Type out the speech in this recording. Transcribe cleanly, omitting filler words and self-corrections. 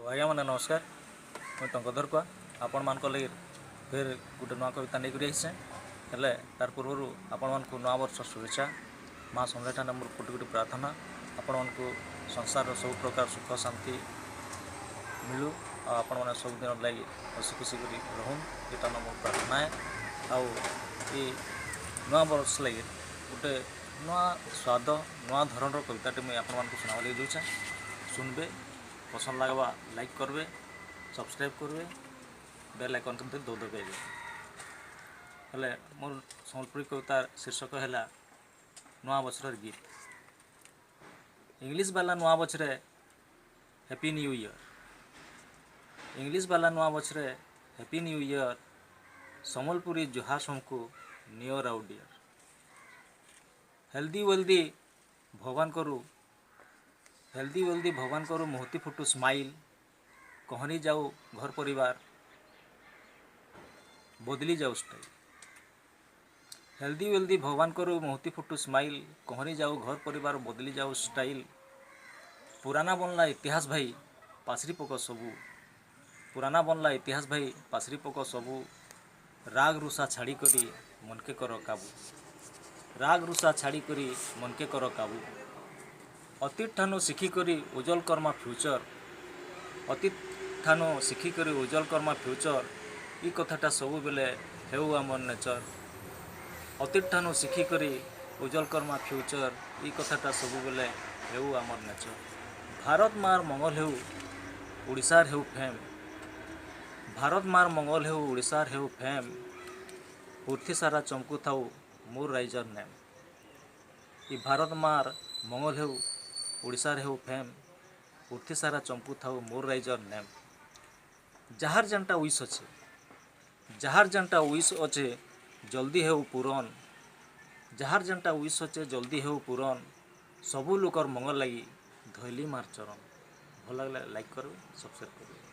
आज्ञा मैंने नमस्कार। मुझे टंकधर कुआ आपण मान लगे फिर गोटे नुआ कविता नहीं आईसे हेले तार पूर्व आपण मानक नुआ वर्ष शुभेच्छा। माँ समलेठान मोर कोटि कोटि प्रार्थना आपण मानक संसार सब प्रकार सुख शांति मिलू आपण मैंने सब दिन लगे हसी खुशी कर रहूँ यहाँ मोर प्रार्थना है। आउ नुआ वर्ष लगे गोटे नुआ स्वाद नुआ धरण कविताटे मुझे आपण मानक सुनावा लगे दूचे सुनबे पसंद लगवा लाइक करबे सब्सक्राइब करबे बेल आइकन के दबाइबे। हेले मोर सम्बलपुरी कविता शीर्षक है नुआ बछर गीत। इंग्लिश वाला नुआ बछरे हैप्पी न्यू ईयर। इंग्लिश वाला नुआ बछरे हैप्पी न्यू ईयर। सम्बलपुरी जुहार हमको नियर आउ डियर। हेल्दी वेल्दी भगवान करू हेल्दी वेल्दी भगवान करू मुहती फुटू स्माइल। कहनी जाऊ घर परिवार बदली जाऊ स्टाइल। हेल्दी वेल्दी भगवान करू मुहती फुटू स्माइल। कहनी जाऊ घर परिवार बदली जाऊ स्टाइल। पुराना बनला इतिहास भाई पासरी पक सबू। पुराना बनला इतिहास भाई पासरी पक सबू। राग रुषा छाड़ी करी मनके कर काबू। राग रुषा छाड़ी करी मनके कर काबू। अतीत ठानु शिखिकरी उज्जवल कर्मा फ्यूचर। अतीत ठानु शिखिकरी उज्जवल कर्मा फ्यूचर। ई कथाटा सबु बेले हेउ आमर नेचर। अतीत ठानु शिखिकरी उज्जवल कर्मा फ्यूचर। ई कथाटा सबु बेले हेउ आमर नेचर। भारत मार मंगल हेउ ओडिशार हेउ फेम। भारत मार मंगल हेउ ओडिशार हेउ फेम। पृथ्वी सारा चमकु थाउ मोर राइजर नेम। ई भारत मार मंगल हेउ ओडिशार हेउ फेम। पृथ्वी सारा चमकु थाउ मोर राइजर नेम। जार जेनटा उइस अच्छे जार जेनटा उइस अच्छे जल्दी हेउ पूरन। जार जेनटा उइस अच्छे जल्दी हेउ पूरन। सबू लोकर मंगल लगी धैली मार चरण। भल लगे लाइक करें सब्सक्राइब करें।